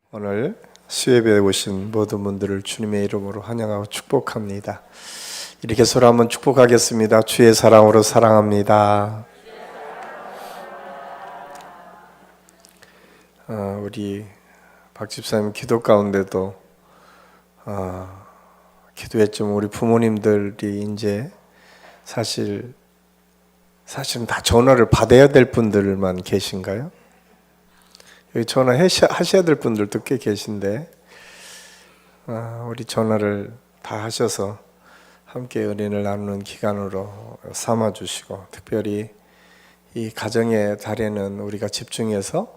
오늘 수예배에 오신 모든 분들을 주님의 이름으로 환영하고 축복합니다. 이렇게 서로 한번 축복하겠습니다. 주의 사랑으로 사랑합니다. 우리 박 집사님 기도 가운데도 기도했지만 우리 부모님들이 이제 사실은 다 전화를 받아야 될 분들만 계신가요? 여기 전화하셔야 될 분들도 꽤 계신데 우리 전화를 다 하셔서 함께 은혜를 나누는 기간으로 삼아주시고, 특별히 이 가정의 달에는 우리가 집중해서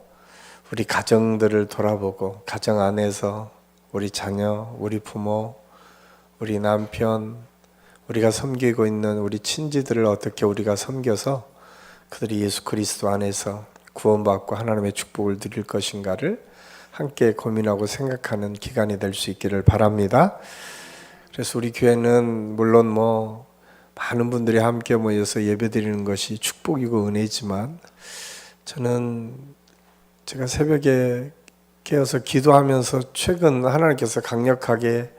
우리 가정들을 돌아보고, 가정 안에서 우리 자녀, 우리 부모, 우리 남편, 우리가 섬기고 있는 우리 친지들을 어떻게 우리가 섬겨서 그들이 예수 그리스도 안에서 구원받고 하나님의 축복을 누릴 것인가를 함께 고민하고 생각하는 기간이 될 수 있기를 바랍니다. 그래서 우리 교회는 물론 많은 분들이 함께 모여서 예배드리는 것이 축복이고 은혜지만, 저는 제가 새벽에 깨어서 기도하면서 최근 하나님께서 강력하게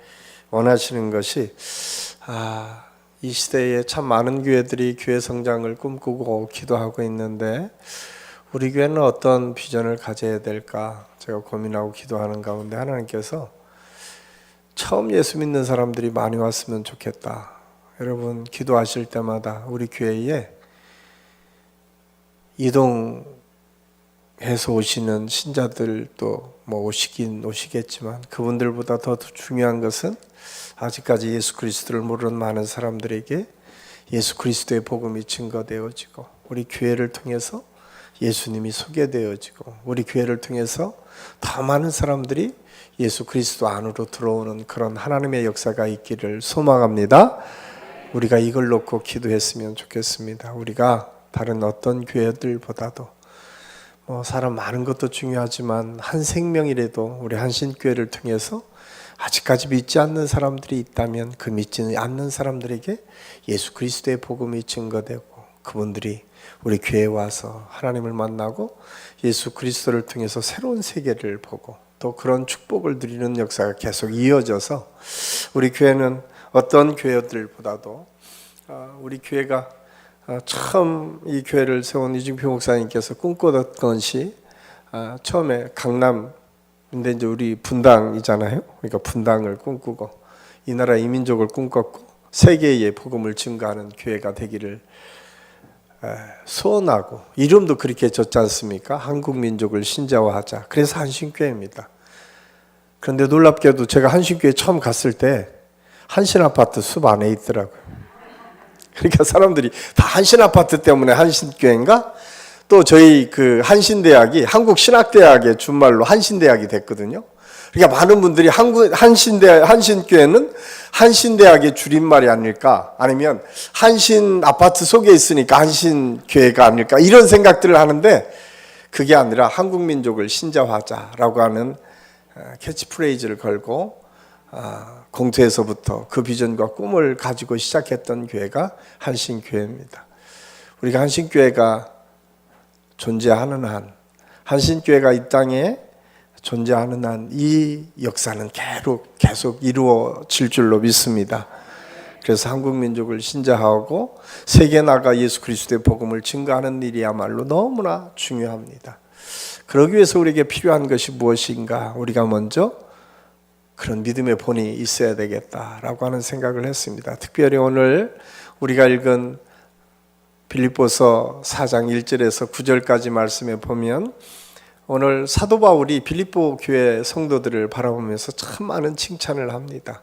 원하시는 것이, 이 시대에 참 많은 교회들이 교회 성장을 꿈꾸고 기도하고 있는데 우리 교회는 어떤 비전을 가져야 될까 제가 고민하고 기도하는 가운데 하나님께서 처음 예수 믿는 사람들이 많이 왔으면 좋겠다. 여러분 기도하실 때마다 우리 교회에 이동해서 오시는 신자들도 오시긴 오시겠지만, 그분들보다 더 중요한 것은 아직까지 예수 그리스도를 모르는 많은 사람들에게 예수 그리스도의 복음이 증거되어지고, 우리 교회를 통해서 예수님이 소개되어지고, 우리 교회를 통해서 더 많은 사람들이 예수 그리스도 안으로 들어오는 그런 하나님의 역사가 있기를 소망합니다. 우리가 이걸 놓고 기도했으면 좋겠습니다. 우리가 다른 어떤 교회들보다도 사람 많은 것도 중요하지만 한 생명이라도 우리 한신교회를 통해서 아직까지 믿지 않는 사람들이 있다면 그 믿지 않는 사람들에게 예수 그리스도의 복음이 증거되고, 그분들이 우리 교회에 와서 하나님을 만나고 예수 그리스도를 통해서 새로운 세계를 보고 또 그런 축복을 누리는 역사가 계속 이어져서, 우리 교회는 어떤 교회들보다도 우리 교회가 처음 이 교회를 세운 이중표 목사님께서 꿈꾸던 것이 처음에 강남, 근데 이제 우리 분당이잖아요. 그러니까 분당을 꿈꾸고 이 나라 이민족을 꿈꿨고 세계의 복음을 증거하는 교회가 되기를 소원하고, 이름도 그렇게 졌지 않습니까? 한국 민족을 신자화하자. 그래서 한신교회입니다. 그런데 놀랍게도 제가 한신교회 처음 갔을 때 한신아파트 숲 안에 있더라고요. 그러니까 사람들이 다 한신아파트 때문에 한신교회인가? 또 저희 그 한신대학이 한국신학대학의 준말로 한신대학이 됐거든요. 그러니까 많은 분들이 한신교회는 한신대학의 줄임말이 아닐까, 아니면 한신아파트 속에 있으니까 한신교회가 아닐까, 이런 생각들을 하는데, 그게 아니라 한국민족을 신자화하자라고 하는 캐치프레이즈를 걸고 공투에서부터 그 비전과 꿈을 가지고 시작했던 교회가 한신교회입니다. 우리가 한신교회가 존재하는 한, 한신교회가 이 땅에 존재하는 한 이 역사는 계속 이루어질 줄로 믿습니다. 그래서 한국 민족을 신자하고 세계 나가 예수 그리스도의 복음을 증거하는 일이야말로 너무나 중요합니다. 그러기 위해서 우리에게 필요한 것이 무엇인가? 우리가 먼저 그런 믿음의 본이 있어야 되겠다라고 하는 생각을 했습니다. 특별히 오늘 우리가 읽은 빌립보서 4장 1절에서 9절까지 말씀에 보면, 오늘 사도 바울이 빌립보 교회 성도들을 바라보면서 참 많은 칭찬을 합니다.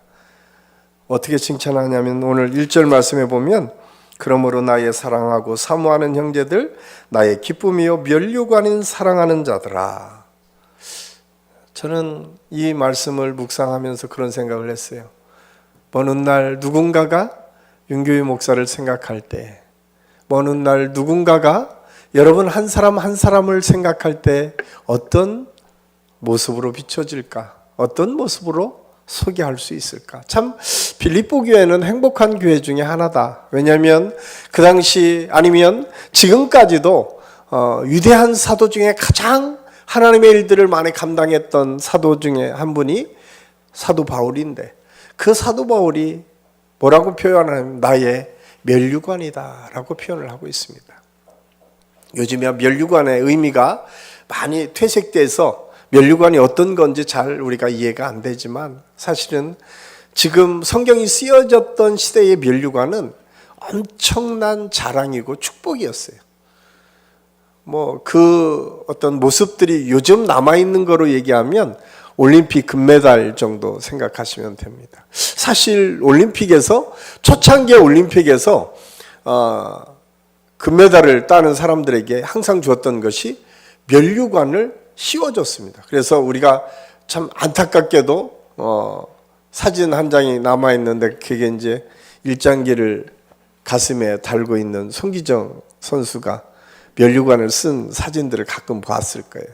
어떻게 칭찬하냐면 오늘 1절 말씀에 보면, 그러므로 나의 사랑하고 사모하는 형제들, 나의 기쁨이요 면류가 아닌 사랑하는 자들아. 저는 이 말씀을 묵상하면서 그런 생각을 했어요. 어느 날 누군가가 윤교희 목사를 생각할 때, 어느 날 누군가가 여러분 한 사람 한 사람을 생각할 때 어떤 모습으로 비춰질까? 어떤 모습으로 소개할 수 있을까? 참 빌립보 교회는 행복한 교회 중에 하나다. 왜냐하면 그 당시 아니면 지금까지도 위대한 사도 중에 가장 하나님의 일들을 많이 감당했던 사도 중에 한 분이 사도 바울인데, 그 사도 바울이 뭐라고 표현하냐면 나의 면류관이다 라고 표현을 하고 있습니다. 요즘에 면류관의 의미가 많이 퇴색돼서 면류관이 어떤 건지 잘 우리가 이해가 안 되지만, 사실은 지금 성경이 쓰여졌던 시대의 면류관은 엄청난 자랑이고 축복이었어요. 그 어떤 모습들이 요즘 남아있는 거로 얘기하면 올림픽 금메달 정도 생각하시면 됩니다. 사실 올림픽에서, 초창기 올림픽에서 금메달을 따는 사람들에게 항상 주었던 것이 면류관을 씌워줬습니다. 그래서 우리가 참 안타깝게도 사진 한 장이 남아있는데, 그게 이제 일장기를 가슴에 달고 있는 손기정 선수가 면류관을 쓴 사진들을 가끔 봤을 거예요.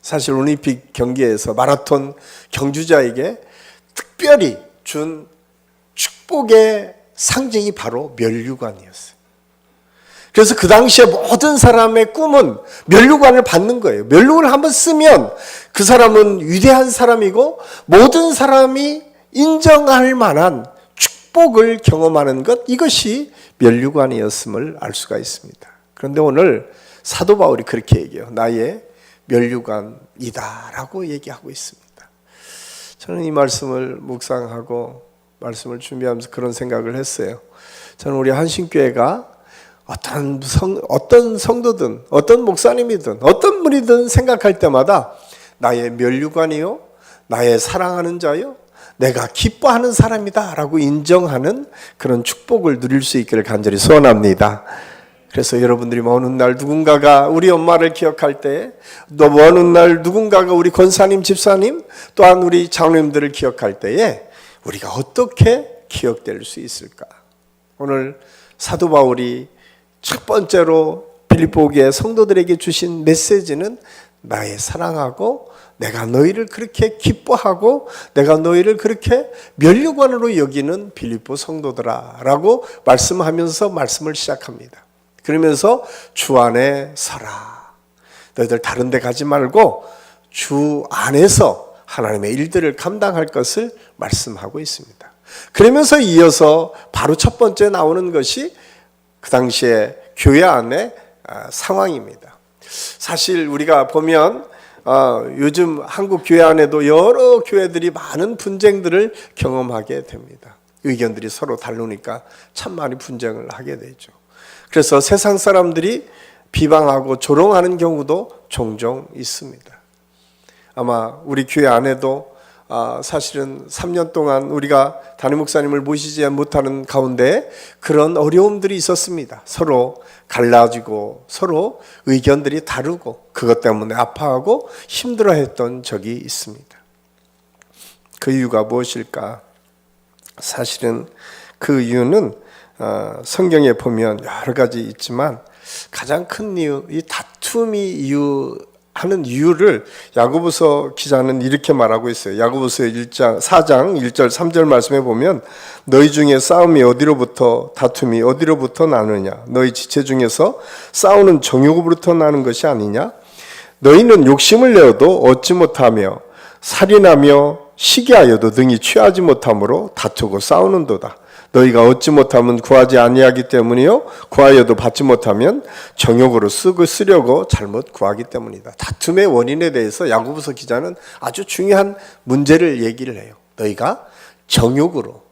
사실 올림픽 경기에서 마라톤 경주자에게 특별히 준 축복의 상징이 바로 면류관이었어요. 그래서 그 당시에 모든 사람의 꿈은 면류관을 받는 거예요. 면류관을 한번 쓰면 그 사람은 위대한 사람이고 모든 사람이 인정할 만한 축복을 경험하는 것, 이것이 면류관이었음을 알 수가 있습니다. 그런데 오늘 사도 바울이 그렇게 얘기해요. 나의 면류관이다 라고 얘기하고 있습니다. 저는 이 말씀을 묵상하고 말씀을 준비하면서 그런 생각을 했어요. 저는 우리 한신교회가 어떤 성도든 어떤 목사님이든 어떤 분이든 생각할 때마다 나의 면류관이요, 나의 사랑하는 자요, 내가 기뻐하는 사람이다 라고 인정하는 그런 축복을 누릴 수 있기를 간절히 소원합니다. 그래서 여러분들이 어느 날 누군가가 우리 엄마를 기억할 때, 또 어느 날 누군가가 우리 권사님, 집사님, 또한 우리 장로님들을 기억할 때에 우리가 어떻게 기억될 수 있을까? 오늘 사도 바울이 첫 번째로 빌립보교의 성도들에게 주신 메시지는 나의 사랑하고 내가 너희를 그렇게 기뻐하고 내가 너희를 그렇게 면류관으로 여기는 빌립보 성도들아 라고 말씀하면서 말씀을 시작합니다. 그러면서 주 안에 서라. 너희들 다른 데 가지 말고 주 안에서 하나님의 일들을 감당할 것을 말씀하고 있습니다. 그러면서 이어서 바로 첫 번째 나오는 것이 그 당시에 교회 안의 상황입니다. 사실 우리가 보면 요즘 한국 교회 안에도 여러 교회들이 많은 분쟁들을 경험하게 됩니다. 의견들이 서로 다르니까 참 많이 분쟁을 하게 되죠. 그래서 세상 사람들이 비방하고 조롱하는 경우도 종종 있습니다. 아마 우리 교회 안에도 사실은 3년 동안 우리가 담임 목사님을 모시지 못하는 가운데 그런 어려움들이 있었습니다. 서로 갈라지고 서로 의견들이 다르고 그것 때문에 아파하고 힘들어했던 적이 있습니다. 그 이유가 무엇일까? 사실은 그 이유는 성경에 보면 여러 가지 있지만 가장 큰 이유, 이 다툼이 하는 이유를 야고보서 기자는 이렇게 말하고 있어요. 야고보서 4장 1절 3절 말씀에 보면 너희 중에 싸움이 어디로부터 다툼이 어디로부터 나느냐? 너희 지체 중에서 싸우는 정욕으로부터 나는 것이 아니냐? 너희는 욕심을 내어도 얻지 못하며 살인하며 시기하여도 능히 취하지 못함으로 다투고 싸우는도다. 너희가 얻지 못하면 구하지 아니하기 때문이요, 구하여도 받지 못하면 정욕으로 쓰려고 잘못 구하기 때문이다. 다툼의 원인에 대해서 야고보서 기자는 아주 중요한 문제를 얘기를 해요. 너희가 정욕으로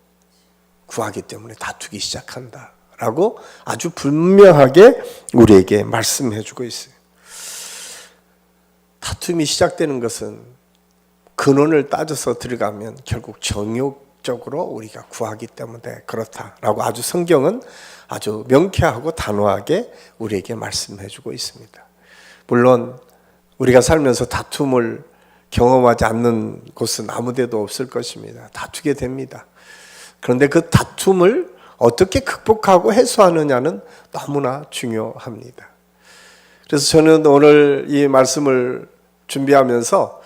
구하기 때문에 다투기 시작한다 라고 아주 분명하게 우리에게 말씀해 주고 있어요. 다툼이 시작되는 것은 근원을 따져서 들어가면 결국 정욕적으로 우리가 구하기 때문에 그렇다라고 아주 성경은 아주 명쾌하고 단호하게 우리에게 말씀해 주고 있습니다. 물론 우리가 살면서 다툼을 경험하지 않는 곳은 아무 데도 없을 것입니다. 다투게 됩니다. 그런데 그 다툼을 어떻게 극복하고 해소하느냐는 너무나 중요합니다. 그래서 저는 오늘 이 말씀을 준비하면서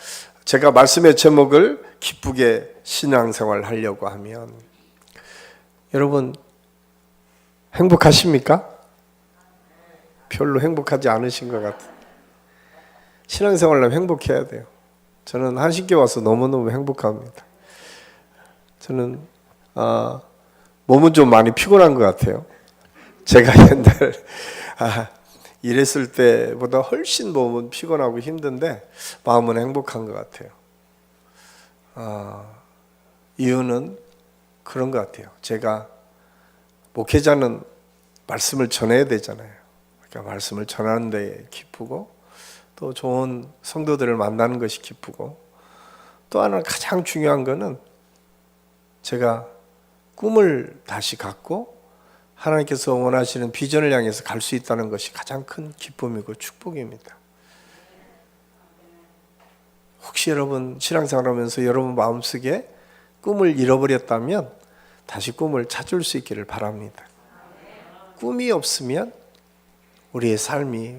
제가 말씀의 제목을 기쁘게 신앙생활 하려고 하면, 여러분 행복하십니까? 별로 행복하지 않으신 것 같아요. 신앙생활을 행복해야 돼요. 저는 한신교 와서 너무너무 행복합니다. 저는 몸은 좀 많이 피곤한 것 같아요. 제가 옛날 일했을 때보다 훨씬 몸은 피곤하고 힘든데 마음은 행복한 것 같아요. 이유는 그런 것 같아요. 제가 목회자는 말씀을 전해야 되잖아요. 그러니까 말씀을 전하는 데 기쁘고 또 좋은 성도들을 만나는 것이 기쁘고 또 하나 가장 중요한 거는 제가 꿈을 다시 갖고 하나님께서 원하시는 비전을 향해서 갈 수 있다는 것이 가장 큰 기쁨이고 축복입니다. 혹시 여러분 신앙생활하면서 여러분 마음속에 꿈을 잃어버렸다면 다시 꿈을 찾을 수 있기를 바랍니다. 꿈이 없으면 우리의 삶이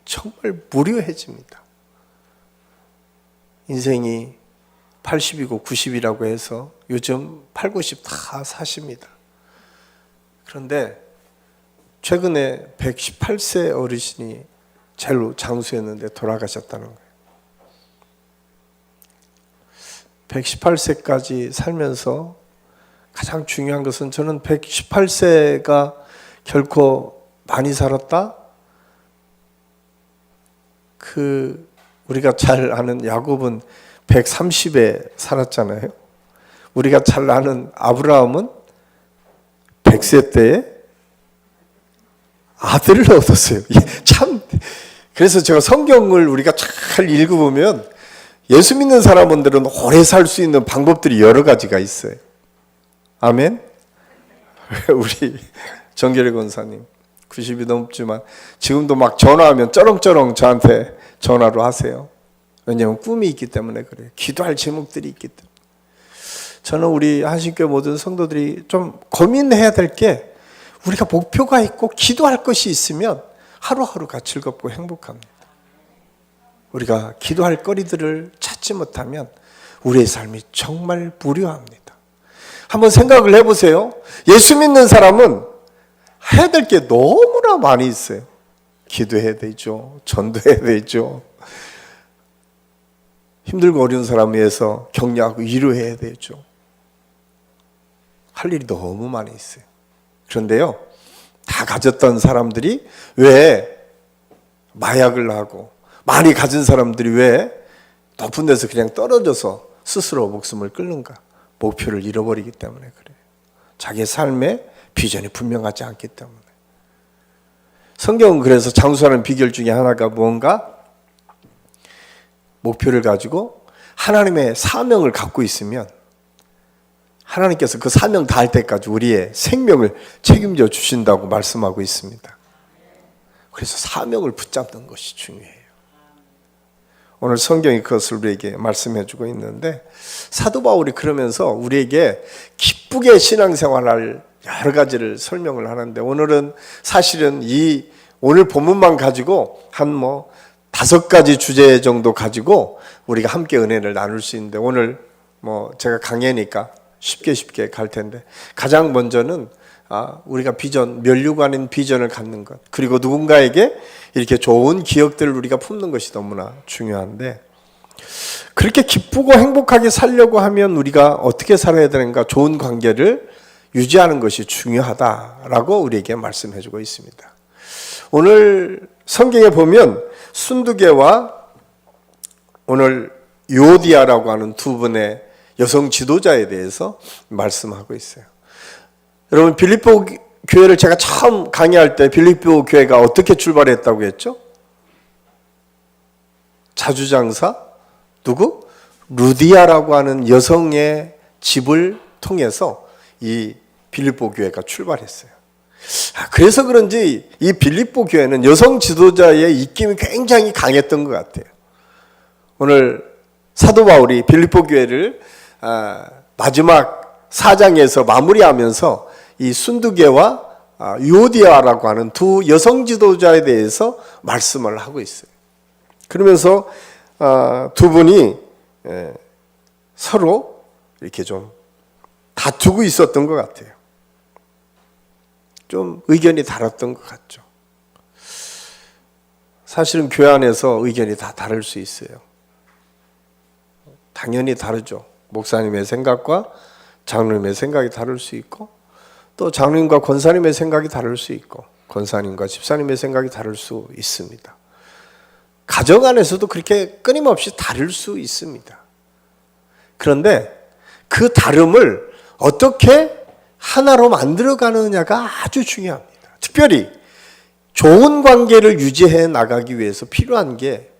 정말 무료해집니다. 인생이 80이고 90이라고 해서 요즘 8, 90 다 사십니다. 그런데 최근에 118세 어르신이 제일 장수였는데 돌아가셨다는 거예요. 118세까지 살면서 가장 중요한 것은 저는 118세가 결코 많이 살았다? 우리가 잘 아는 야곱은 130에 살았잖아요. 우리가 잘 아는 아브라함은 100세 때에 아들을 얻었어요. 참, 그래서 제가 성경을 우리가 잘 읽어보면 예수 믿는 사람들은 오래 살 수 있는 방법들이 여러 가지가 있어요. 아멘? 우리 정결의 권사님 90이 넘지만 지금도 막 전화하면 쩌렁쩌렁 저한테 전화로 하세요. 왜냐하면 꿈이 있기 때문에 그래요. 기도할 제목들이 있기 때문에. 저는 우리 한신교회 모든 성도들이 좀 고민해야 될 게 우리가 목표가 있고 기도할 것이 있으면 하루하루가 즐겁고 행복합니다. 우리가 기도할 거리들을 찾지 못하면 우리의 삶이 정말 무료합니다. 한번 생각을 해보세요. 예수 믿는 사람은 해야 될 게 너무나 많이 있어요. 기도해야 되죠. 전도해야 되죠. 힘들고 어려운 사람 위해서 격려하고 위로해야 되죠. 할 일이 너무 많이 있어요. 그런데요, 다 가졌던 사람들이 왜 마약을 하고 많이 가진 사람들이 왜 높은 데서 그냥 떨어져서 스스로 목숨을 끊는가? 목표를 잃어버리기 때문에 그래요. 자기의 삶의 비전이 분명하지 않기 때문에. 성경은 그래서 장수하는 비결 중에 하나가 뭔가? 목표를 가지고 하나님의 사명을 갖고 있으면 하나님께서 그 사명 다할 때까지 우리의 생명을 책임져 주신다고 말씀하고 있습니다. 그래서 사명을 붙잡는 것이 중요해요. 오늘 성경이 그것을 우리에게 말씀해 주고 있는데 사도 바울이 그러면서 우리에게 기쁘게 신앙생활할 여러 가지를 설명을 하는데 오늘은 사실은 이 오늘 본문만 가지고 한 5가지 주제 정도 가지고 우리가 함께 은혜를 나눌 수 있는데 오늘 제가 강의니까 쉽게 갈 텐데 가장 먼저는 우리가 비전, 면류관 아닌 비전을 갖는 것 그리고 누군가에게 이렇게 좋은 기억들을 우리가 품는 것이 너무나 중요한데 그렇게 기쁘고 행복하게 살려고 하면 우리가 어떻게 살아야 되는가 좋은 관계를 유지하는 것이 중요하다라고 우리에게 말씀해 주고 있습니다. 오늘 성경에 보면 순두계와 오늘 요디아라고 하는 두 분의 여성 지도자에 대해서 말씀하고 있어요. 여러분 빌립보 교회를 제가 처음 강의할 때 빌립보 교회가 어떻게 출발했다고 했죠? 자주장사 누구? 루디아라고 하는 여성의 집을 통해서 이 빌립보 교회가 출발했어요. 그래서 그런지 이 빌립보 교회는 여성 지도자의 입김이 굉장히 강했던 것 같아요. 오늘 사도 바울이 빌립보 교회를 마지막 4장에서 마무리하면서 이 순두계와 요디아라고 하는 두 여성 지도자에 대해서 말씀을 하고 있어요. 그러면서 두 분이 서로 이렇게 좀 다투고 있었던 것 같아요. 좀 의견이 달랐던 것 같죠. 사실은 교회 안에서 의견이 다 다를 수 있어요. 당연히 다르죠. 목사님의 생각과 장로님의 생각이 다를 수 있고, 또 장로님과 권사님의 생각이 다를 수 있고, 권사님과 집사님의 생각이 다를 수 있습니다. 가정 안에서도 그렇게 끊임없이 다를 수 있습니다. 그런데 그 다름을 어떻게 하나로 만들어가느냐가 아주 중요합니다. 특별히 좋은 관계를 유지해 나가기 위해서 필요한 게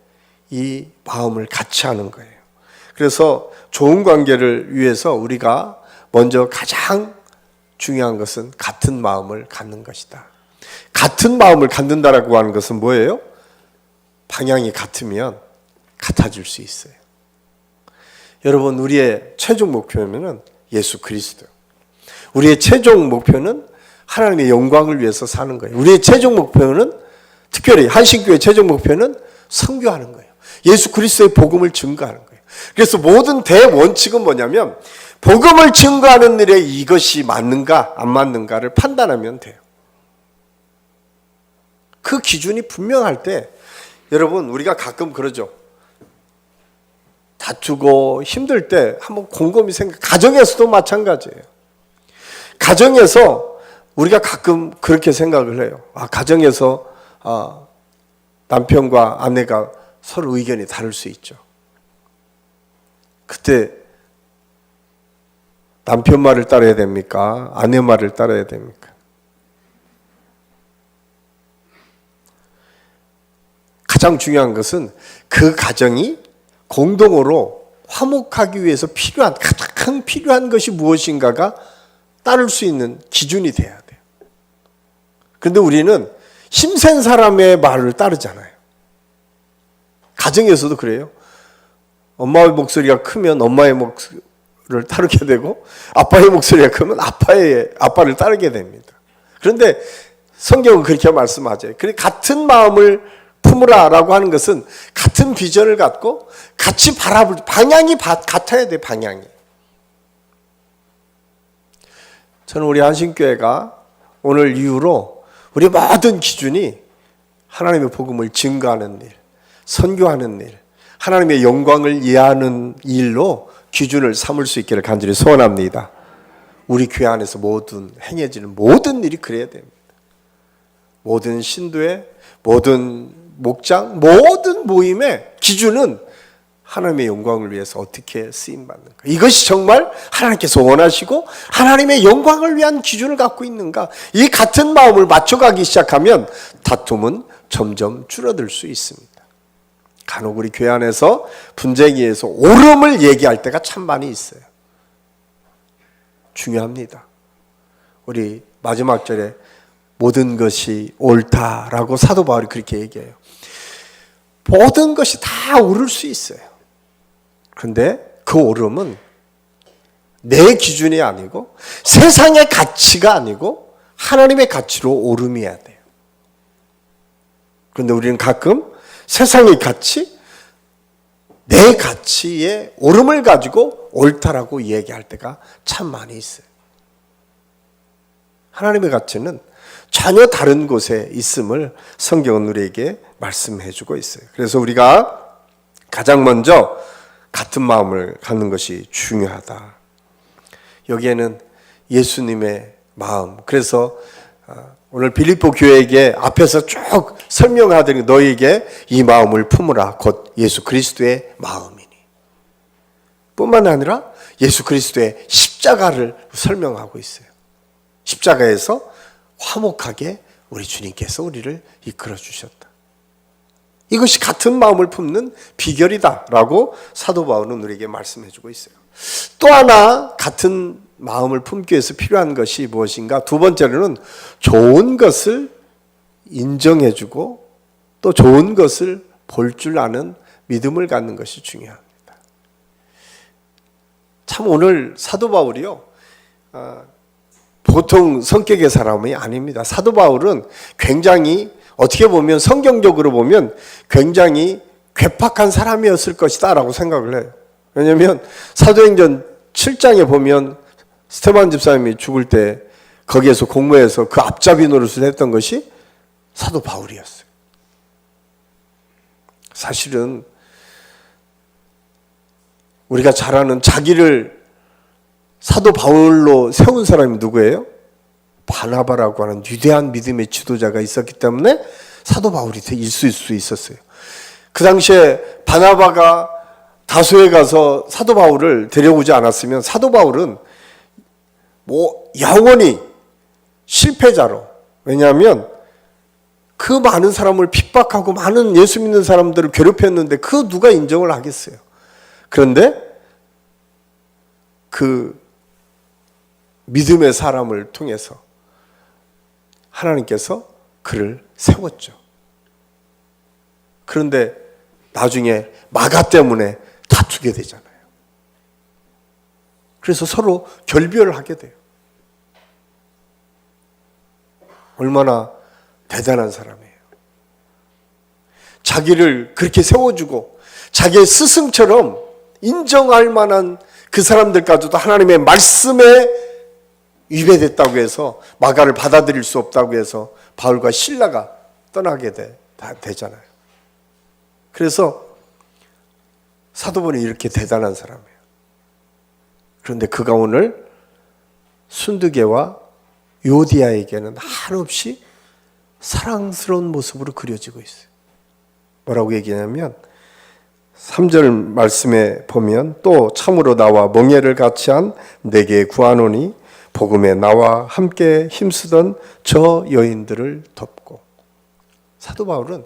이 마음을 같이 하는 거예요. 그래서 좋은 관계를 위해서 우리가 먼저 가장 중요한 것은 같은 마음을 갖는 것이다. 같은 마음을 갖는다라고 하는 것은 뭐예요? 방향이 같으면 같아질 수 있어요. 여러분, 우리의 최종 목표는 예수 그리스도. 우리의 최종 목표는 하나님의 영광을 위해서 사는 거예요. 우리의 최종 목표는, 특별히 한신교회의 최종 목표는 선교하는 거예요. 예수 그리스도의 복음을 증거하는 거예요. 그래서 모든 대원칙은 뭐냐면, 복음을 증거하는 일에 이것이 맞는가 안 맞는가를 판단하면 돼요. 그 기준이 분명할 때, 여러분, 우리가 가끔 그러죠. 다투고 힘들 때 한번 곰곰이 가정에서도 마찬가지예요. 가정에서 우리가 가끔 그렇게 생각을 해요. 가정에서 남편과 아내가 서로 의견이 다를 수 있죠. 그때 남편 말을 따라야 됩니까? 아내 말을 따라야 됩니까? 가장 중요한 것은 그 가정이 공동으로 화목하기 위해서 가장 필요한 것이 무엇인가가 따를 수 있는 기준이 돼야 돼요. 그런데 우리는 힘센 사람의 말을 따르잖아요. 가정에서도 그래요. 엄마의 목소리가 크면 엄마의 목소리를 따르게 되고, 아빠의 목소리가 크면 아빠를 따르게 됩니다. 그런데 성경은 그렇게 말씀하죠. 같은 마음을 품으라라고 하는 것은 같은 비전을 갖고 같이 바라볼 방향이 같아야 돼. 방향이. 저는 우리 한신교회가 오늘 이후로 우리 모든 기준이 하나님의 복음을 증거하는 일, 선교하는 일, 하나님의 영광을 이해하는 일로 기준을 삼을 수 있기를 간절히 소원합니다. 우리 교회 안에서 행해지는 모든 일이 그래야 됩니다. 모든 신도의, 모든 목장, 모든 모임의 기준은 하나님의 영광을 위해서 어떻게 쓰임받는가. 이것이 정말 하나님께서 원하시고 하나님의 영광을 위한 기준을 갖고 있는가. 이 같은 마음을 맞춰가기 시작하면 다툼은 점점 줄어들 수 있습니다. 간혹 우리 교회 안에서 분쟁에서 옳음을 얘기할 때가 참 많이 있어요. 중요합니다. 우리 마지막 절에 모든 것이 옳다라고 사도 바울이 그렇게 얘기해요. 모든 것이 다 옳을 수 있어요. 그런데 그 옳음은 내 기준이 아니고 세상의 가치가 아니고 하나님의 가치로 옳음이어야 돼요. 그런데 우리는 가끔 세상의 가치, 내 가치의 옳음을 가지고 옳다라고 얘기할 때가 참 많이 있어요. 하나님의 가치는 전혀 다른 곳에 있음을 성경은 우리에게 말씀해 주고 있어요. 그래서 우리가 가장 먼저 같은 마음을 갖는 것이 중요하다. 여기에는 예수님의 마음, 그래서 오늘 빌립보 교회에게 앞에서 쭉 설명하더니 너희에게 이 마음을 품으라 곧 예수 그리스도의 마음이니, 뿐만 아니라 예수 그리스도의 십자가를 설명하고 있어요. 십자가에서 화목하게 우리 주님께서 우리를 이끌어 주셨다. 이것이 같은 마음을 품는 비결이다라고 사도 바울은 우리에게 말씀해 주고 있어요. 또 하나 같은 마음을 품기 위해서 필요한 것이 무엇인가? 두 번째로는 좋은 것을 인정해 주고 또 좋은 것을 볼 줄 아는 믿음을 갖는 것이 중요합니다. 참 오늘 사도 바울이요, 보통 성격의 사람이 아닙니다. 사도 바울은 굉장히, 어떻게 보면 성경적으로 보면 굉장히 괴팍한 사람이었을 것이다 라고 생각을 해요. 왜냐하면 사도행전 7장에 보면 스데반 집사님이 죽을 때 거기에서 공모해서 그 앞잡이 노릇을 했던 것이 사도 바울이었어요. 사실은 우리가 잘 아는 자기를 사도 바울로 세운 사람이 누구예요? 바나바라고 하는 위대한 믿음의 지도자가 있었기 때문에 사도 바울이 있을 수 있었어요. 그 당시에 바나바가 다소에 가서 사도 바울을 데려오지 않았으면 사도 바울은 영원히 실패자로, 왜냐하면 그 많은 사람을 핍박하고 많은 예수 믿는 사람들을 괴롭혔는데 그 누가 인정을 하겠어요. 그런데 그 믿음의 사람을 통해서 하나님께서 그를 세웠죠. 그런데 나중에 마가 때문에 다투게 되잖아요. 그래서 서로 결별을 하게 돼요. 얼마나 대단한 사람이에요. 자기를 그렇게 세워주고 자기의 스승처럼 인정할 만한 그 사람들까지도 하나님의 말씀에 위배됐다고 해서 마가를 받아들일 수 없다고 해서 바울과 실라가 떠나게 되잖아요. 그래서 사도 바울이 이렇게 대단한 사람이에요. 그런데 그가 오늘 순두계와 요디아에게는 한없이 사랑스러운 모습으로 그려지고 있어요. 뭐라고 얘기하냐면 3절 말씀에 보면 또 참으로 나와 멍에를 같이 한 내게 구하노니 복음에 나와 함께 힘쓰던 저 여인들을 덮고. 사도 바울은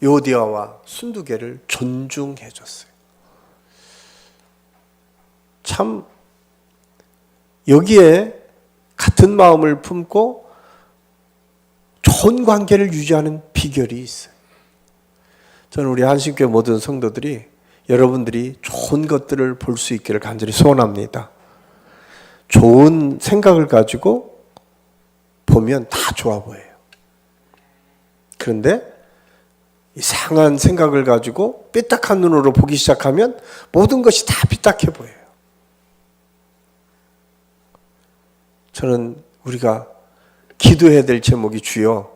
요디아와 순두계를 존중해 줬어요. 참 여기에 같은 마음을 품고 좋은 관계를 유지하는 비결이 있어요. 저는 우리 한신교회 모든 성도들이 여러분들이 좋은 것들을 볼 수 있기를 간절히 소원합니다. 좋은 생각을 가지고 보면 다 좋아 보여요. 그런데 이상한 생각을 가지고 삐딱한 눈으로 보기 시작하면 모든 것이 다 삐딱해 보여요. 저는 우리가 기도해야 될 제목이 주여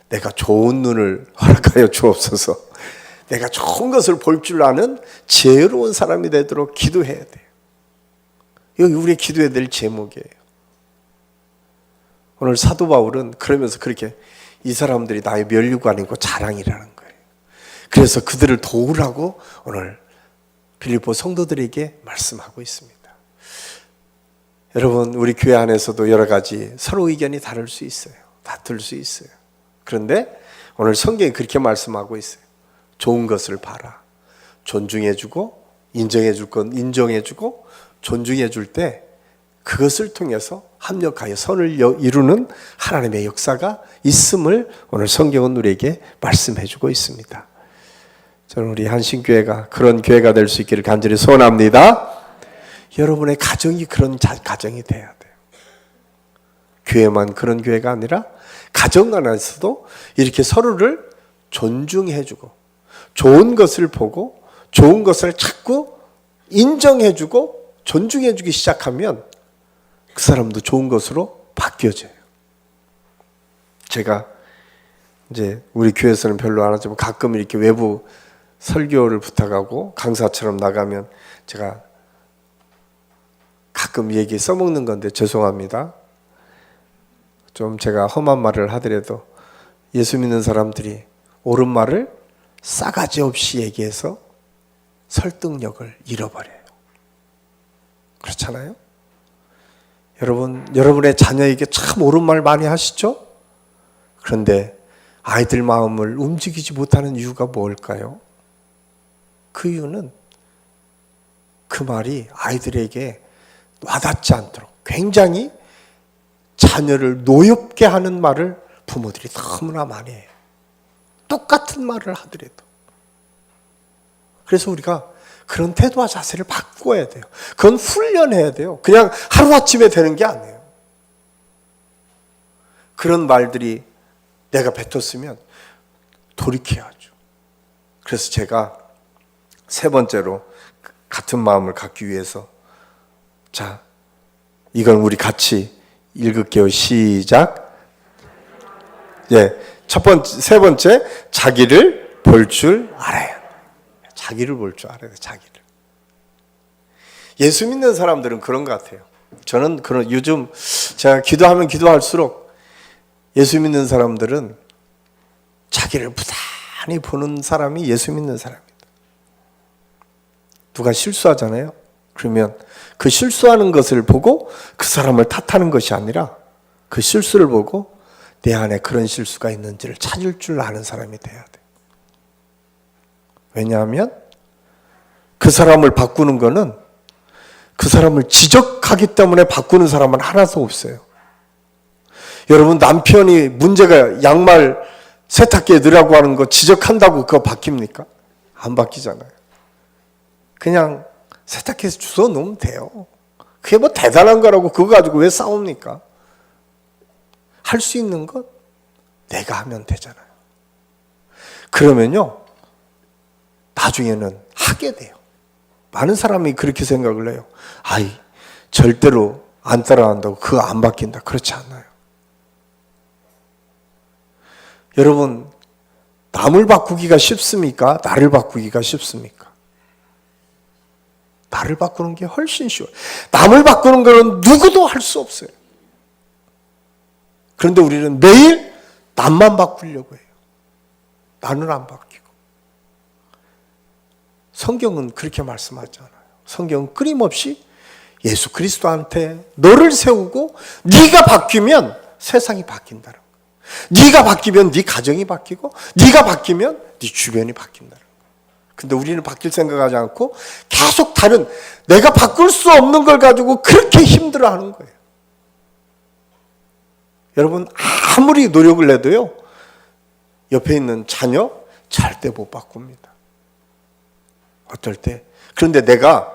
내가 좋은 눈을 허락하여 주옵소서. 내가 좋은 것을 볼 줄 아는 지혜로운 사람이 되도록 기도해야 돼요. 이거 우리의 기도해야 될 제목이에요. 오늘 사도 바울은 그러면서 그렇게 이 사람들이 나의 면류가 아니고 자랑이라는 거예요. 그래서 그들을 도우라고 오늘 빌립보 성도들에게 말씀하고 있습니다. 여러분, 우리 교회 안에서도 여러 가지 서로 의견이 다를 수 있어요. 다툴 수 있어요. 그런데 오늘 성경이 그렇게 말씀하고 있어요. 좋은 것을 봐라. 존중해주고 인정해줄 건 인정해주고 존중해줄 때 그것을 통해서 합력하여 선을 이루는 하나님의 역사가 있음을 오늘 성경은 우리에게 말씀해주고 있습니다. 저는 우리 한신교회가 그런 교회가 될 수 있기를 간절히 소원합니다. 여러분의 가정이 그런 가정이 돼야 돼요. 교회만 그런 교회가 아니라 가정 안에서도 이렇게 서로를 존중해주고 좋은 것을 보고 좋은 것을 찾고 인정해주고 존중해주기 시작하면 그 사람도 좋은 것으로 바뀌어져요. 제가 이제 우리 교회에서는 별로 안 하지만 가끔 이렇게 외부 설교를 부탁하고 강사처럼 나가면 제가 가끔 얘기 써먹는 건데 죄송합니다. 좀 제가 험한 말을 하더라도 예수 믿는 사람들이 옳은 말을 싸가지 없이 얘기해서 설득력을 잃어버려요. 그렇잖아요? 여러분의 자녀에게 참 옳은 말 많이 하시죠? 그런데 아이들 마음을 움직이지 못하는 이유가 뭘까요? 그 이유는 그 말이 아이들에게 와닿지 않도록 굉장히 자녀를 노엽게 하는 말을 부모들이 너무나 많이 해요. 똑같은 말을 하더라도. 그래서 우리가 그런 태도와 자세를 바꿔야 돼요. 그건 훈련해야 돼요. 그냥 하루아침에 되는 게 아니에요. 그런 말들이 내가 뱉었으면 돌이켜야죠. 그래서 제가 세 번째로 같은 마음을 갖기 위해서 자, 이건 우리 같이 읽을게요. 시작. 세 번째, 자기를 볼 줄 알아야 돼. 자기를 볼 줄 알아야 돼. 자기를. 예수 믿는 사람들은 그런 것 같아요. 저는 그런 요즘 제가 기도하면 기도할수록 예수 믿는 사람들은 자기를 부단히 보는 사람이 예수 믿는 사람입니다. 누가 실수하잖아요. 그러면 그 실수하는 것을 보고 그 사람을 탓하는 것이 아니라 그 실수를 보고 내 안에 그런 실수가 있는지를 찾을 줄 아는 사람이 돼야 돼. 왜냐하면 그 사람을 바꾸는 거는 그 사람을 지적하기 때문에 바꾸는 사람은 하나도 없어요. 여러분, 남편이 문제가 양말 세탁기에 넣으라고 하는 거 지적한다고 그거 바뀝니까? 안 바뀌잖아요. 그냥 세탁기에서 주워 놓으면 돼요. 그게 뭐 대단한 거라고 그거 가지고 왜 싸웁니까? 할 수 있는 것 내가 하면 되잖아요. 그러면요, 나중에는 하게 돼요. 많은 사람이 그렇게 생각을 해요. 아이, 절대로 안 따라한다고 그거 안 바뀐다. 그렇지 않아요. 여러분, 남을 바꾸기가 쉽습니까? 나를 바꾸기가 쉽습니까? 나를 바꾸는 게 훨씬 쉬워요. 남을 바꾸는 거는 누구도 할 수 없어요. 그런데 우리는 매일 남만 바꾸려고 해요. 나는 안 바뀌고. 성경은 그렇게 말씀하지 않아요. 성경은 끊임없이 예수 그리스도한테 너를 세우고 네가 바뀌면 세상이 바뀐다는 거예요. 네가 바뀌면 네 가정이 바뀌고 네가 바뀌면 네 주변이 바뀐다는 거예요. 근데 우리는 바뀔 생각하지 않고 계속 다른 내가 바꿀 수 없는 걸 가지고 그렇게 힘들어하는 거예요. 여러분, 아무리 노력을 해도요, 옆에 있는 자녀 절대 못 바꿉니다. 어떨 때. 그런데 내가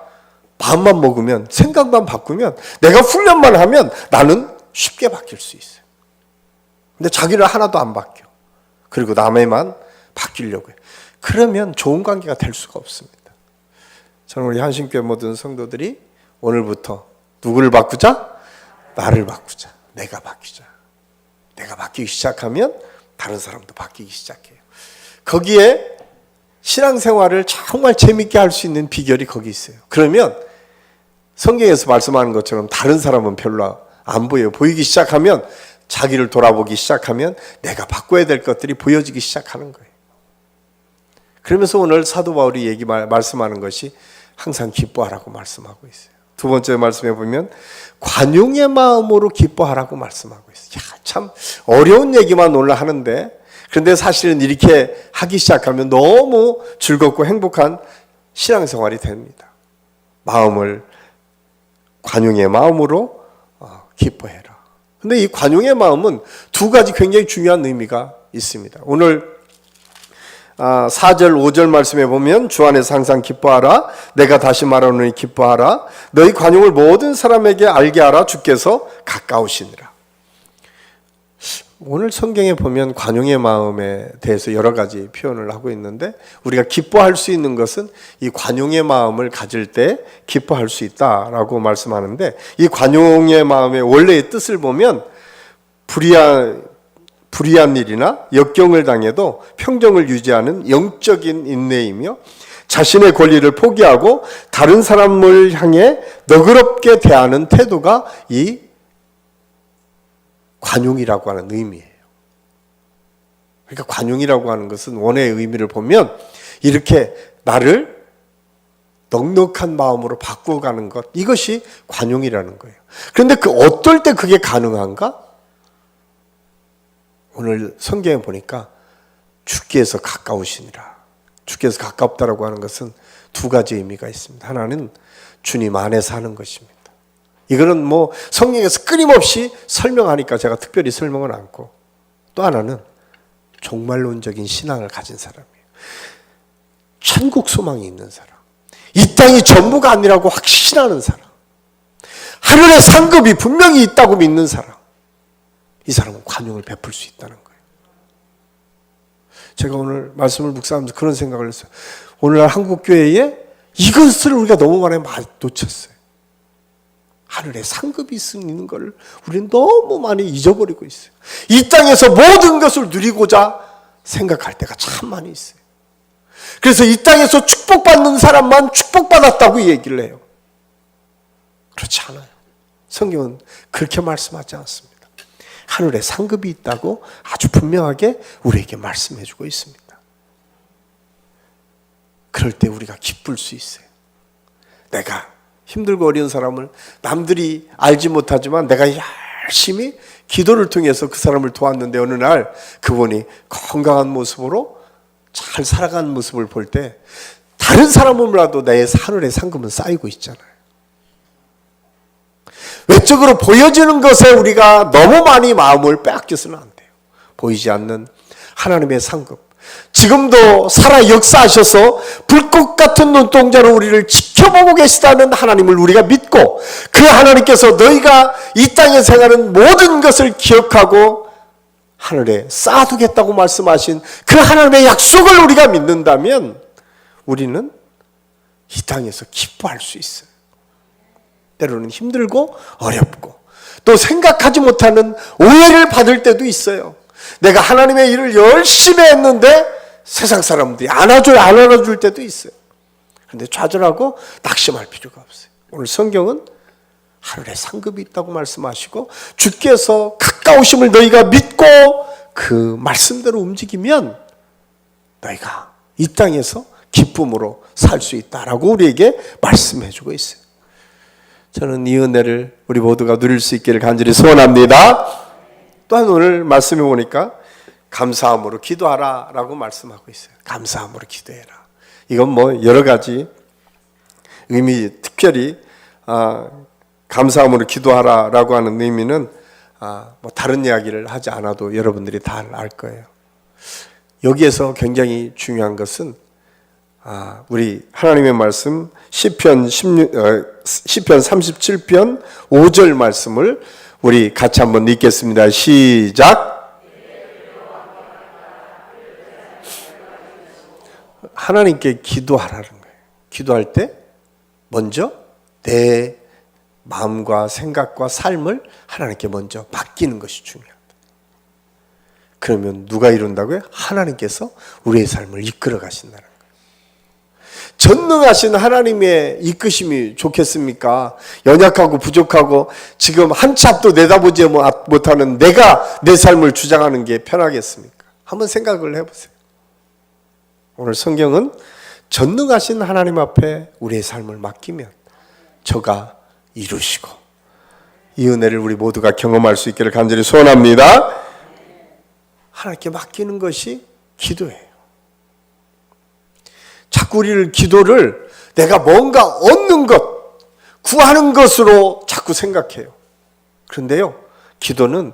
마음만 먹으면, 생각만 바꾸면, 내가 훈련만 하면 나는 쉽게 바뀔 수 있어요. 근데 자기는 하나도 안 바뀌어. 그리고 남의만 바뀌려고 해요. 그러면 좋은 관계가 될 수가 없습니다. 저는 우리 한신교회 모든 성도들이 오늘부터 누구를 바꾸자? 나를 바꾸자. 내가 바뀌자. 내가 바뀌기 시작하면 다른 사람도 바뀌기 시작해요. 거기에 신앙생활을 정말 재밌게 할 수 있는 비결이 거기 있어요. 그러면 성경에서 말씀하는 것처럼 다른 사람은 별로 안 보여요. 보이기 시작하면 자기를 돌아보기 시작하면 내가 바꿔야 될 것들이 보여지기 시작하는 거예요. 그러면서 오늘 사도 바울이 말씀하는 것이 항상 기뻐하라고 말씀하고 있어요. 두 번째 말씀해 보면 관용의 마음으로 기뻐하라고 말씀하고 있어요. 야, 참 어려운 얘기만 오늘 하는데, 그런데 사실은 이렇게 하기 시작하면 너무 즐겁고 행복한 신앙생활이 됩니다. 마음을 관용의 마음으로 기뻐해라. 근데 이 관용의 마음은 두 가지 굉장히 중요한 의미가 있습니다. 오늘 4절 5절 말씀에 보면 주 안에서 항상 기뻐하라. 내가 다시 말하노니 기뻐하라. 너희 관용을 모든 사람에게 알게 하라. 주께서 가까우시니라. 오늘 성경에 보면 관용의 마음에 대해서 여러 가지 표현을 하고 있는데, 우리가 기뻐할 수 있는 것은 이 관용의 마음을 가질 때 기뻐할 수 있다라고 말씀하는데, 이 관용의 마음의 원래의 뜻을 보면 불의한 일이나 역경을 당해도 평정을 유지하는 영적인 인내이며, 자신의 권리를 포기하고 다른 사람을 향해 너그럽게 대하는 태도가 이 관용이라고 하는 의미예요. 그러니까 관용이라고 하는 것은 원어의 의미를 보면 이렇게 나를 넉넉한 마음으로 바꾸어가는 것, 이것이 관용이라는 거예요. 그런데 어떨 때 그게 가능한가? 오늘 성경에 보니까 주께서 가까우시니라. 주께서 가깝다라고 하는 것은 두 가지 의미가 있습니다. 하나는 주님 안에서 하는 것입니다. 이거는 뭐 성경에서 끊임없이 설명하니까 제가 특별히 설명은 않고, 또 하나는 종말론적인 신앙을 가진 사람이에요. 천국 소망이 있는 사람, 이 땅이 전부가 아니라고 확신하는 사람, 하늘의 상급이 분명히 있다고 믿는 사람, 이 사람은 관용을 베풀 수 있다는 거예요. 제가 오늘 말씀을 묵상하면서 그런 생각을 했어요. 오늘날 한국교회에 이것을 우리가 너무 많이 놓쳤어요. 하늘에 상급이 있는 걸 우리는 너무 많이 잊어버리고 있어요. 이 땅에서 모든 것을 누리고자 생각할 때가 참 많이 있어요. 그래서 이 땅에서 축복받는 사람만 축복받았다고 얘기를 해요. 그렇지 않아요. 성경은 그렇게 말씀하지 않습니다. 하늘에 상급이 있다고 아주 분명하게 우리에게 말씀해 주고 있습니다. 그럴 때 우리가 기쁠 수 있어요. 내가 힘들고 어려운 사람을 남들이 알지 못하지만 내가 열심히 기도를 통해서 그 사람을 도왔는데 어느 날 그분이 건강한 모습으로 잘 살아가는 모습을 볼 때 다른 사람은 몰라도 내 하늘의 상급은 쌓이고 있잖아요. 외적으로 보여지는 것에 우리가 너무 많이 마음을 빼앗겨서는 안 돼요. 보이지 않는 하나님의 상급, 지금도 살아 역사하셔서 불꽃 같은 눈동자로 우리를 지켜보고 계시다는 하나님을 우리가 믿고 그 하나님께서 너희가 이 땅에 생하는 모든 것을 기억하고 하늘에 쌓아두겠다고 말씀하신 그 하나님의 약속을 우리가 믿는다면 우리는 이 땅에서 기뻐할 수 있어요. 때로는 힘들고 어렵고 또 생각하지 못하는 오해를 받을 때도 있어요. 내가 하나님의 일을 열심히 했는데 세상 사람들이 안 안아줄 때도 있어요. 그런데 좌절하고 낙심할 필요가 없어요. 오늘 성경은 하늘에 상급이 있다고 말씀하시고 주께서 가까우심을 너희가 믿고 그 말씀대로 움직이면 너희가 이 땅에서 기쁨으로 살 수 있다라고 우리에게 말씀해 주고 있어요. 저는 이 은혜를 우리 모두가 누릴 수 있기를 간절히 소원합니다. 또한 오늘 말씀해 보니까 감사함으로 기도하라 라고 말씀하고 있어요. 감사함으로 기도해라. 이건 뭐 여러 가지 의미, 특별히 감사함으로 기도하라 라고 하는 의미는 뭐 다른 이야기를 하지 않아도 여러분들이 다 알 거예요. 여기에서 굉장히 중요한 것은 우리 하나님의 말씀 시편 37편 5절 말씀을 우리 같이 한번 읽겠습니다. 시작. 하나님께 기도하라는 거예요. 기도할 때 먼저 내 마음과 생각과 삶을 하나님께 먼저 맡기는 것이 중요합니다. 그러면 누가 이룬다고요? 하나님께서 우리의 삶을 이끌어 가신다는 거예요. 전능하신 하나님의 이끄심이 좋겠습니까? 연약하고 부족하고 지금 한 치 앞도 내다보지 못하는 내가 내 삶을 주장하는 게 편하겠습니까? 한번 생각을 해보세요. 오늘 성경은 전능하신 하나님 앞에 우리의 삶을 맡기면 저가 이루시고 이 은혜를 우리 모두가 경험할 수 있기를 간절히 소원합니다. 하나님께 맡기는 것이 기도예요. 자꾸 우리를 기도를 내가 뭔가 얻는 것, 구하는 것으로 자꾸 생각해요. 그런데요, 기도는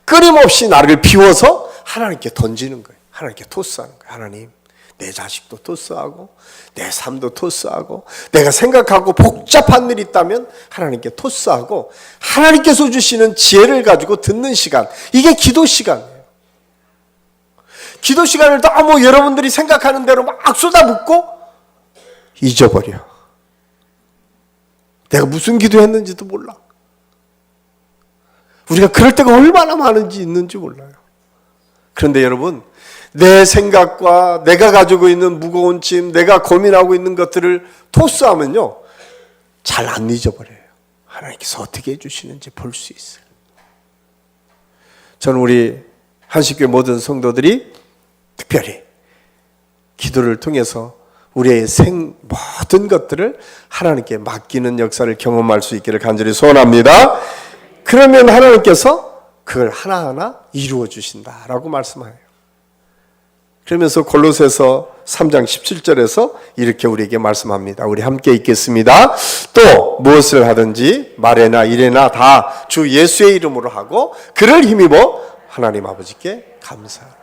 끊임없이 나를 비워서 하나님께 던지는 거예요. 하나님께 토스하는 거예요. 하나님, 내 자식도 토스하고 내 삶도 토스하고 내가 생각하고 복잡한 일이 있다면 하나님께 토스하고 하나님께서 주시는 지혜를 가지고 듣는 시간, 이게 기도 시간이에요. 기도 시간을 너무 여러분들이 생각하는 대로 막 쏟아붓고 잊어버려. 내가 무슨 기도했는지도 몰라. 우리가 그럴 때가 얼마나 많은지 있는지 몰라요. 그런데 여러분, 내 생각과 내가 가지고 있는 무거운 짐, 내가 고민하고 있는 것들을 토스하면요, 잘 안 잊어버려요. 하나님께서 어떻게 해주시는지 볼 수 있어요. 저는 우리 한식교회 모든 성도들이 특별히 기도를 통해서 우리의 모든 것들을 하나님께 맡기는 역사를 경험할 수 있기를 간절히 소원합니다. 그러면 하나님께서 그걸 하나하나 이루어 주신다라고 말씀해요. 그러면서 골로새서 3장 17절에서 이렇게 우리에게 말씀합니다. 우리 함께 읽겠습니다. 또 무엇을 하든지 말에나 일에나 다 주 예수의 이름으로 하고 그를 힘입어 하나님 아버지께 감사하라.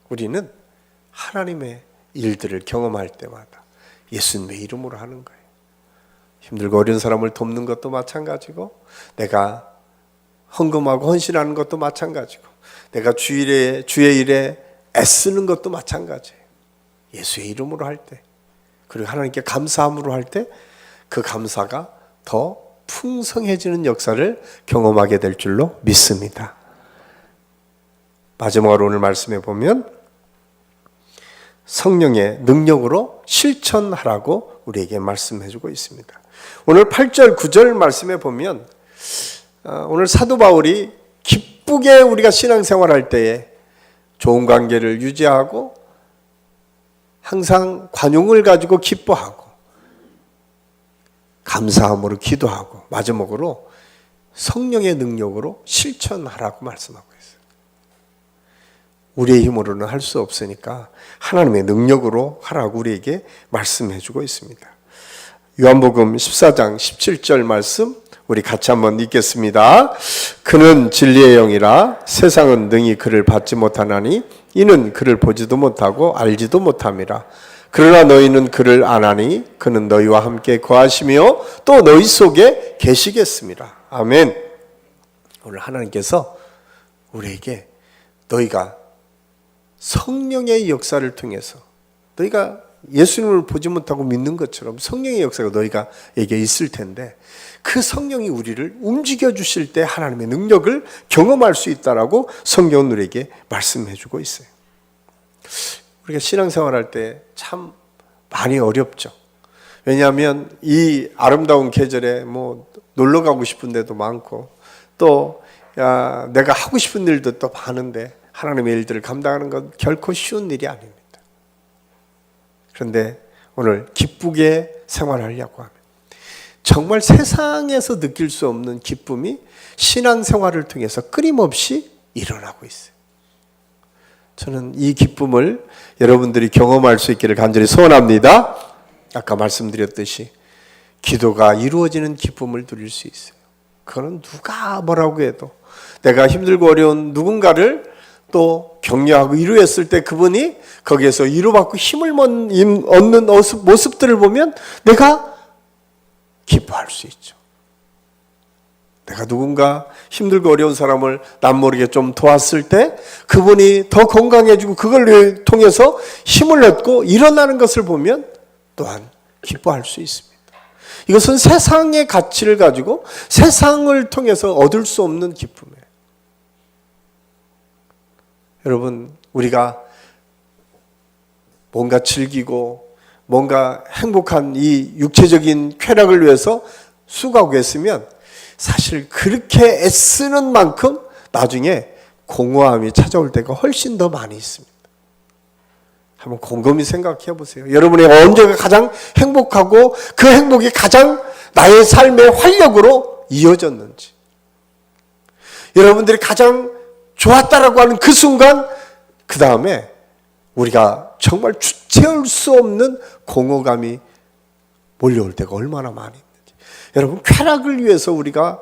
우리는 하나님의 일들을 경험할 때마다 예수님의 이름으로 하는 거예요. 힘들고 어려운 사람을 돕는 것도 마찬가지고 내가 헌금하고 헌신하는 것도 마찬가지고 내가 주의 일에 애쓰는 것도 마찬가지예요. 예수의 이름으로 할 때, 그리고 하나님께 감사함으로 할 때 그 감사가 더 풍성해지는 역사를 경험하게 될 줄로 믿습니다. 마지막으로 오늘 말씀해 보면 성령의 능력으로 실천하라고 우리에게 말씀해 주고 있습니다. 오늘 8절 9절 말씀에 보면 오늘 사도 바울이 기쁘게 우리가 신앙생활할 때에 좋은 관계를 유지하고 항상 관용을 가지고 기뻐하고 감사함으로 기도하고 마지막으로 성령의 능력으로 실천하라고 말씀하고 있어요. 우리의 힘으로는 할 수 없으니까 하나님의 능력으로 하라고 우리에게 말씀해 주고 있습니다. 요한복음 14장 17절 말씀 우리 같이 한번 읽겠습니다. 그는 진리의 영이라 세상은 능히 그를 받지 못하나니 이는 그를 보지도 못하고 알지도 못함이라. 그러나 너희는 그를 아나니 그는 너희와 함께 거하시며 또 너희 속에 계시겠습니다. 아멘. 오늘 하나님께서 우리에게 너희가 성령의 역사를 통해서 너희가 예수님을 보지 못하고 믿는 것처럼 성령의 역사가 너희가에게 있을 텐데 그 성령이 우리를 움직여 주실 때 하나님의 능력을 경험할 수 있다라고 성경은 우리에게 말씀해 주고 있어요. 우리가 신앙생활할 때 참 많이 어렵죠. 왜냐하면 이 아름다운 계절에 뭐 놀러 가고 싶은 데도 많고 또 내가 하고 싶은 일도 또 많은데 하나님의 일들을 감당하는 건 결코 쉬운 일이 아닙니다. 그런데 오늘 기쁘게 생활하려고 하면 정말 세상에서 느낄 수 없는 기쁨이 신앙생활을 통해서 끊임없이 일어나고 있어요. 저는 이 기쁨을 여러분들이 경험할 수 있기를 간절히 소원합니다. 아까 말씀드렸듯이 기도가 이루어지는 기쁨을 누릴 수 있어요. 그거는 누가 뭐라고 해도 내가 힘들고 어려운 누군가를 또 격려하고 위로했을 때 그분이 거기에서 위로받고 힘을 얻는 모습들을 보면 내가 기뻐할 수 있죠. 내가 누군가 힘들고 어려운 사람을 남모르게 좀 도왔을 때 그분이 더 건강해지고 그걸 통해서 힘을 얻고 일어나는 것을 보면 또한 기뻐할 수 있습니다. 이것은 세상의 가치를 가지고 세상을 통해서 얻을 수 없는 기쁨이에요. 여러분, 우리가 뭔가 즐기고 뭔가 행복한 이 육체적인 쾌락을 위해서 수고하고 있으면 사실 그렇게 애쓰는 만큼 나중에 공허함이 찾아올 때가 훨씬 더 많이 있습니다. 한번 곰곰이 생각해 보세요. 여러분이 언제가 가장 행복하고 그 행복이 가장 나의 삶의 활력으로 이어졌는지, 여러분들이 가장 좋았다라고 하는 그 순간, 그 다음에 우리가 정말 주체할 수 없는 공허감이 몰려올 때가 얼마나 많이 있는지. 여러분, 쾌락을 위해서 우리가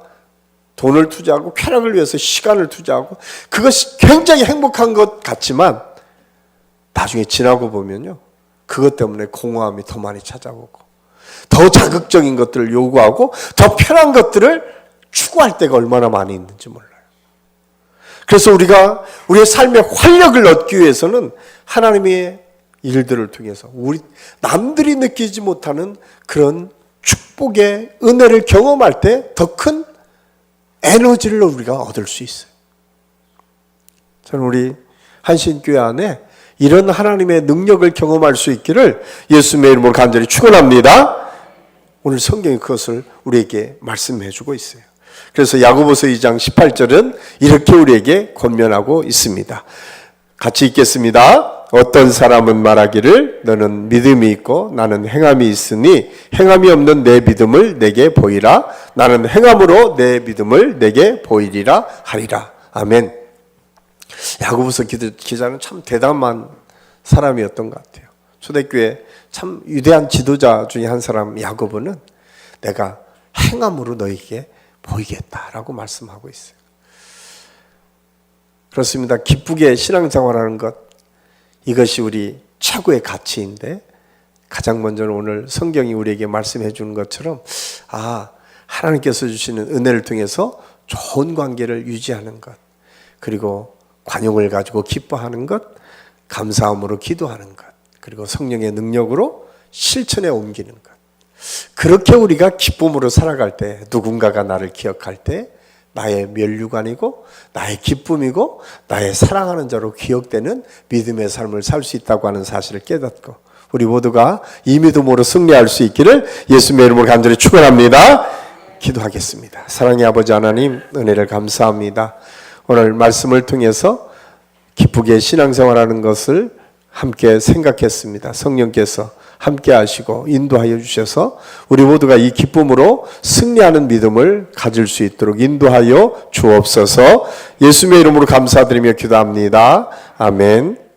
돈을 투자하고 쾌락을 위해서 시간을 투자하고 그것이 굉장히 행복한 것 같지만 나중에 지나고 보면요, 그것 때문에 공허함이 더 많이 찾아오고 더 자극적인 것들을 요구하고 더 편한 것들을 추구할 때가 얼마나 많이 있는지 몰라요. 그래서 우리가 우리의 삶의 활력을 얻기 위해서는 하나님의 일들을 통해서 우리 남들이 느끼지 못하는 그런 축복의 은혜를 경험할 때 더 큰 에너지를 우리가 얻을 수 있어요. 저는 우리 한신교회 안에 이런 하나님의 능력을 경험할 수 있기를 예수님의 이름으로 간절히 축원합니다. 오늘 성경이 그것을 우리에게 말씀해 주고 있어요. 그래서 야고보서 2장 18절은 이렇게 우리에게 권면하고 있습니다. 같이 읽겠습니다. 어떤 사람은 말하기를 너는 믿음이 있고 나는 행함이 있으니 행함이 없는 내 믿음을 내게 보이라. 나는 행함으로 내 믿음을 내게 보이리라 하리라. 아멘. 야고보서 기자는 참 대담한 사람이었던 것 같아요. 초대교회 참 위대한 지도자 중에 한 사람 야고보는 내가 행함으로 너에게 보이겠다라고 말씀하고 있어요. 그렇습니다. 기쁘게 신앙생활하는 것, 이것이 우리 최고의 가치인데 가장 먼저는 오늘 성경이 우리에게 말씀해 주는 것처럼 하나님께서 주시는 은혜를 통해서 좋은 관계를 유지하는 것, 그리고 관용을 가지고 기뻐하는 것, 감사함으로 기도하는 것, 그리고 성령의 능력으로 실천에 옮기는 것. 그렇게 우리가 기쁨으로 살아갈 때, 누군가가 나를 기억할 때 나의 면류관이고 나의 기쁨이고 나의 사랑하는 자로 기억되는 믿음의 삶을 살 수 있다고 하는 사실을 깨닫고 우리 모두가 이 믿음으로 승리할 수 있기를 예수님의 이름으로 간절히 축원합니다. 기도하겠습니다. 사랑의 아버지 하나님, 은혜를 감사합니다. 오늘 말씀을 통해서 기쁘게 신앙생활하는 것을 함께 생각했습니다. 성령께서 함께 하시고 인도하여 주셔서 우리 모두가 이 기쁨으로 승리하는 믿음을 가질 수 있도록 인도하여 주옵소서. 예수님의 이름으로 감사드리며 기도합니다. 아멘.